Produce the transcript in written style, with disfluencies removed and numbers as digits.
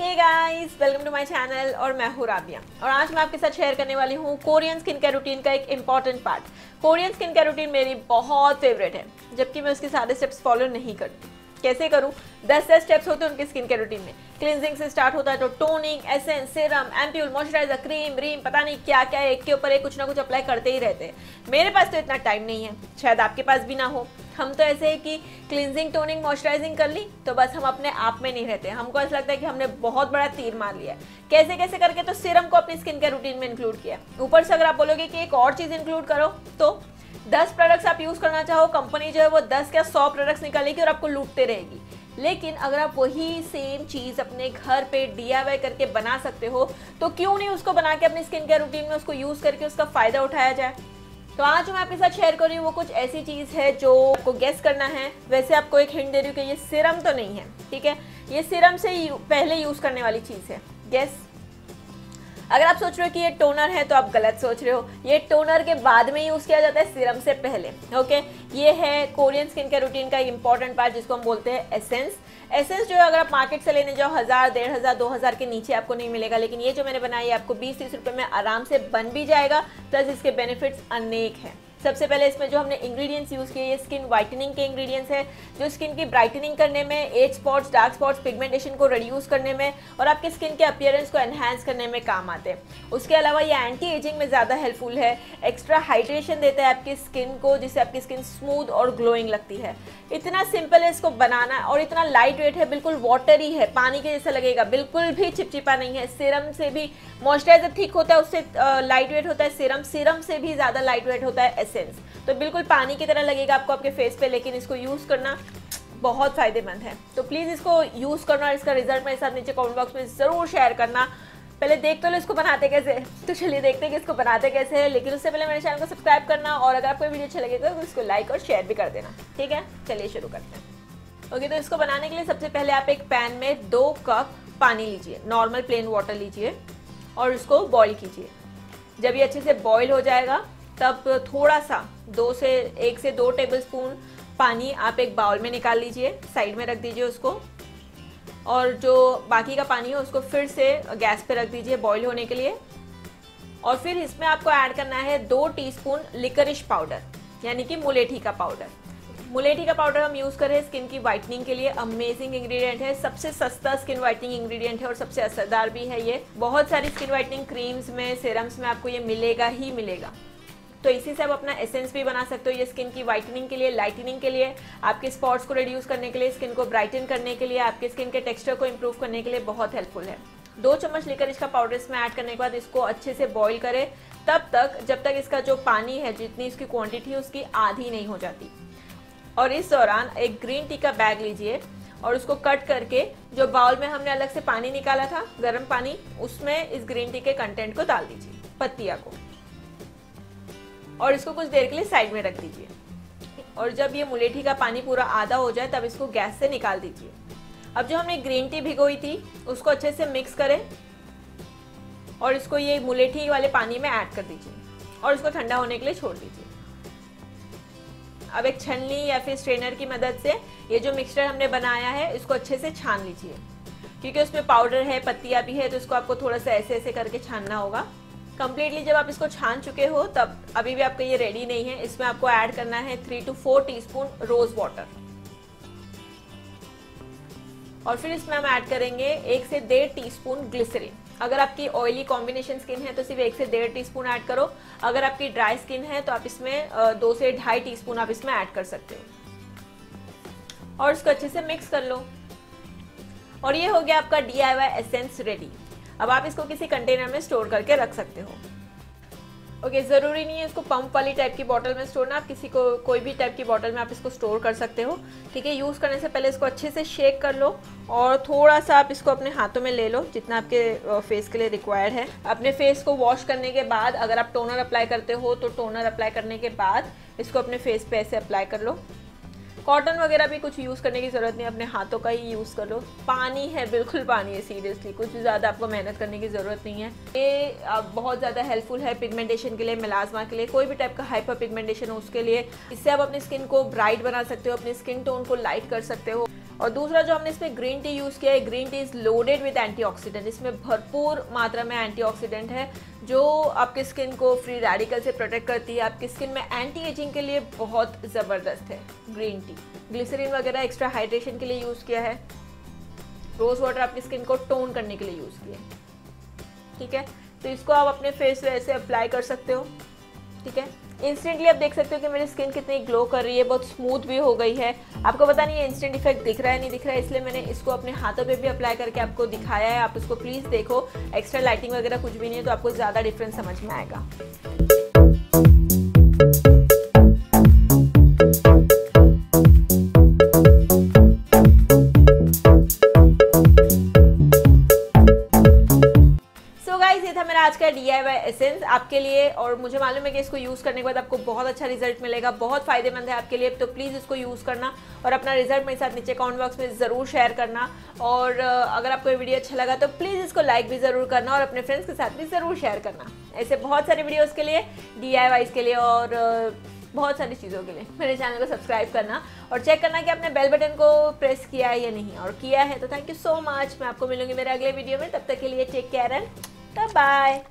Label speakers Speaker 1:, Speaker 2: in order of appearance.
Speaker 1: Hey guys, welcome to my channel और मैं हूँ राबिया। और आज मैं आपके साथ शेयर करने वाली हूँ कोरियन स्किन केयर रूटीन का एक important part. Korean skin care routine मेरी बहुत फेवरेट है, जबकि मैं उसके सारे स्टेप्स फॉलो नहीं करती। कैसे करूँ? 10 स्टेप्स होते हैं उनके स्किन केयर रूटीन में। क्लिनजिंग से स्टार्ट होता है तो toning, essence, serum, ampoule, moisturiser, cream, ream, पता नहीं क्या क्या एक के ऊपर एक कुछ ना कुछ अप्लाई करते ही रहते हैं। मेरे पास तो इतना टाइम नहीं है, शायद आपके पास भी ना हो। हम तो ऐसे है कि क्लिनजिंग, टोनिंग, मॉइस्चराइजिंग कर ली तो बस हम अपने आप में नहीं रहते। हमको ऐसा लगता है कि हमने बहुत बड़ा तीर मार लिया है। कैसे कैसे करके तो सीरम को अपनी स्किन केयर रूटीन में इंक्लूड किया। ऊपर से अगर आप बोलोगे कि एक और चीज इंक्लूड करो तो 10 प्रोडक्ट्स आप यूज करना चाहो, कंपनी जो है वो 10 या 100 प्रोडक्ट्स निकालेगी और आपको लूटते रहेगी। लेकिन अगर आप वही सेम चीज अपने घर पे DIY करके बना सकते हो तो क्यों नहीं उसको बना के अपनी स्किन केयर रूटीन में उसको यूज करके उसका फायदा उठाया जाए। तो आज जो मैं आपके साथ शेयर कर रही हूँ वो कुछ ऐसी चीज है जो आपको गेस करना है। वैसे आपको एक हिंट दे रही हूँ कि ये सीरम तो नहीं है, ठीक है। ये सीरम से पहले यूज करने वाली चीज है। गेस। अगर आप सोच रहे हो कि ये टोनर है तो आप गलत सोच रहे हो। ये टोनर के बाद में यूज किया जाता है, सीरम से पहले। ओके, ये है कोरियन स्किन केयर रूटीन का एक इंपॉर्टेंट पार्ट जिसको हम बोलते हैं एसेंस। एसेंस जो है अगर आप मार्केट से लेने जाओ 1000, 1500, 2000 के नीचे आपको नहीं मिलेगा। लेकिन ये जो मैंने बनाई है आपको 20-30 रुपए में आराम से बन भी जाएगा। प्लस इसके बेनिफिट्स अनेक हैं। सबसे पहले इसमें जो हमने इंग्रेडिएंट्स यूज किए, ये स्किन वाइटनिंग के इंग्रेडिएंट्स है जो स्किन की ब्राइटनिंग करने में, as spots, dark spots, pigmentation को रिड्यूस करने में और आपके स्किन के अपीयरेंस को एनहांस करने में काम आते हैं। उसके अलावा ये एंटी एजिंग में ज़्यादा हेल्पफुल है। एक्स्ट्रा हाइड्रेशन देता है आपकी स्किन को, जिससे आपकी स्किन स्मूथ और ग्लोइंग लगती है। इतना सिंपल है इसको बनाना और इतना लाइट वेट है, बिल्कुल वाटरी है, पानी के जैसा लगेगा, बिल्कुल भी चिपचिपा नहीं है। सीरम से भी मॉइस्चराइजर थिक होता है, उससे लाइट वेट होता है सीरम। सीरम से भी ज़्यादा लाइट वेट होता है एसेंस। तो बिल्कुल पानी की तरह लगेगा आपको आपके फेस पे, लेकिन इसको यूज़ करना बहुत फायदेमंद है। तो प्लीज़ इसको यूज़ करना और इसका रिजल्ट मेरे साथ नीचे कमेंट बॉक्स में ज़रूर शेयर करना। पहले देख तो लो इसको बनाते कैसे है। तो चलिए देखते हैं कि इसको बनाते कैसे है। लेकिन उससे पहले मेरे चैनल को सब्सक्राइब करना और अगर आपको वीडियो अच्छा लगेगा तो इसको लाइक और शेयर भी कर देना, ठीक है। चलिए शुरू करते हैं। ओके, तो इसको बनाने के लिए सबसे पहले आप एक पैन में 2 कप पानी लीजिए, नॉर्मल प्लेन वाटर लीजिए और इसको बॉईल कीजिए। जब ये अच्छे से बॉईल हो जाएगा तब थोड़ा सा 1 से 2 टेबलस्पून पानी आप एक बाउल में निकाल लीजिए, साइड में रख दीजिए उसको। और जो बाकी का पानी है उसको फिर से गैस पे रख दीजिए बॉईल होने के लिए। और फिर इसमें आपको ऐड करना है 2 टीस्पून लिकरिश पाउडर, यानी कि मुलेठी का पाउडर। मुलेठी का पाउडर हम यूज़ कर रहे हैं स्किन की वाइटनिंग के लिए। अमेजिंग इंग्रेडिएंट है, सबसे सस्ता स्किन वाइटनिंग इंग्रेडिएंट है और सबसे असरदार भी है। ये बहुत सारी स्किन वाइटनिंग क्रीम्स में, सीरम्स में आपको ये मिलेगा ही मिलेगा। तो इसी से आप अपना एसेंस भी बना सकते हो। ये स्किन की वाइटनिंग के लिए, लाइटनिंग के लिए, आपके स्पॉट्स को रिड्यूस करने के लिए, स्किन को ब्राइटन करने के लिए, आपके स्किन के टेक्सचर को इंप्रूव करने के लिए बहुत हेल्पफुल है। 2 चम्मच लिकरिश का पाउडर इसमें ऐड करने के बाद इसको अच्छे से बॉईल करें तब तक जब तक इसका जो पानी है, जितनी इसकी क्वांटिटी है उसकी आधी नहीं हो जाती। और इस दौरान एक ग्रीन टी का बैग लीजिए और उसको कट करके जो बाउल में हमने अलग से पानी निकाला था, गर्म पानी, उसमें इस ग्रीन टी के कंटेंट को डाल दीजिए, पत्तियां को, और इसको कुछ देर के लिए साइड में रख दीजिए। और जब ये मुलेठी का पानी पूरा आधा हो जाए तब इसको गैस से निकाल दीजिए। अब जो हमने ग्रीन टी भिगोई थी उसको अच्छे से मिक्स करें और इसको ये मुलेठी वाले पानी में ऐड कर दीजिए और इसको ठंडा होने के लिए छोड़ दीजिए। अब एक छन्नी या फिर स्ट्रेनर की मदद से ये जो मिक्सचर हमने बनाया है इसको अच्छे से छान लीजिए। क्योंकि उसमें पाउडर है, पत्तियां भी है, तो इसको आपको थोड़ा सा ऐसे ऐसे करके छानना होगा। कंप्लीटली जब आप इसको छान चुके हो तब अभी भी आपका ये रेडी नहीं है। इसमें आपको ऐड करना है 3 to 4 टीस्पून रोज वाटर। और फिर इसमें हम ऐड करेंगे 1 से 1.5 टीस्पून ग्लिसरीन। अगर आपकी ऑयली कॉम्बिनेशन स्किन है तो सिर्फ 1 से 1.5 टीस्पून ऐड करो। अगर आपकी ड्राई स्किन है तो आप इसमें 2 से 2.5 टीस्पून आप इसमें ऐड कर सकते हो। और इसको अच्छे से मिक्स कर लो। और ये हो गया आपका DIY एसेंस रेडी। अब आप इसको किसी कंटेनर में स्टोर करके रख सकते हो। ओके, ज़रूरी नहीं है इसको पंप वाली टाइप की बॉटल में स्टोर, ना आप किसी को कोई भी टाइप की बॉटल में आप इसको स्टोर कर सकते हो, ठीक है। यूज़ करने से पहले इसको अच्छे से शेक कर लो और थोड़ा सा आप इसको अपने हाथों में ले लो जितना आपके फेस के लिए रिक्वायर्ड है। अपने फेस को वॉश करने के बाद अगर आप टोनर अप्लाई करते हो तो टोनर अप्लाई करने के बाद इसको अपने फेस पे ऐसे अप्लाई कर लो। कॉटन वगैरह भी कुछ यूज़ करने की ज़रूरत नहीं, अपने हाथों का ही यूज़ कर लो। पानी है, बिल्कुल पानी है, सीरियसली कुछ ज़्यादा आपको मेहनत करने की ज़रूरत नहीं है। ये बहुत ज़्यादा हेल्पफुल है पिगमेंटेशन के लिए, मेलास्मा के लिए, कोई भी टाइप का हाइपर पिगमेंटेशन हो उसके लिए। इससे आप अपनी स्किन को ब्राइट बना सकते हो, अपनी स्किन टोन को लाइट कर सकते हो। और दूसरा जो हमने इसमें ग्रीन टी यूज़ किया है, green tea is loaded with antioxidant. इसमें भरपूर मात्रा में एंटीऑक्सीडेंट है जो आपके स्किन को फ्री रेडिकल से प्रोटेक्ट करती है। आपकी स्किन में एंटी एजिंग के लिए बहुत ज़बरदस्त है ग्रीन टी। ग्लिसरीन वगैरह एक्स्ट्रा हाइड्रेशन के लिए यूज़ किया है। रोज़ वाटर आपकी स्किन को टोन करने के लिए यूज़ किया है। ठीक है, तो इसको आप अपने फेस पे ऐसे अप्लाई कर सकते हो। ठीक है, इंस्टेंटली आप देख सकते हो कि मेरी स्किन कितनी ग्लो कर रही है, बहुत स्मूथ भी हो गई है। आपको पता नहीं है इंस्टेंट इफेक्ट दिख रहा है नहीं दिख रहा है, इसलिए मैंने इसको अपने हाथों पे भी अप्लाई करके आपको दिखाया है। आप इसको प्लीज़ देखो, एक्स्ट्रा लाइटिंग वगैरह कुछ भी नहीं है, तो आपको ज़्यादा डिफरेंस समझ में आएगा। ये था मेरा आज का DIY एसेंस आपके लिए, और मुझे मालूम है कि इसको यूज़ करने के बाद आपको बहुत अच्छा रिजल्ट मिलेगा, बहुत फायदेमंद है आपके लिए। तो प्लीज़ इसको यूज़ करना और अपना रिजल्ट मेरे साथ नीचे कमेंट बॉक्स में ज़रूर शेयर करना। और अगर आपको ये वीडियो अच्छा लगा तो प्लीज़ इसको लाइक भी ज़रूर करना और अपने फ्रेंड्स के साथ भी ज़रूर शेयर करना। ऐसे बहुत सारे वीडियोज़ के लिए, DIYs के लिए और बहुत सारी चीज़ों के लिए मेरे चैनल को सब्सक्राइब करना और चेक करना कि आपने बेल बटन को प्रेस किया है या नहीं, और किया है तो थैंक यू सो मच। मैं आपको मिलूंगी मेरे अगले वीडियो में, तब तक के लिए टेक केयर एंड बाय।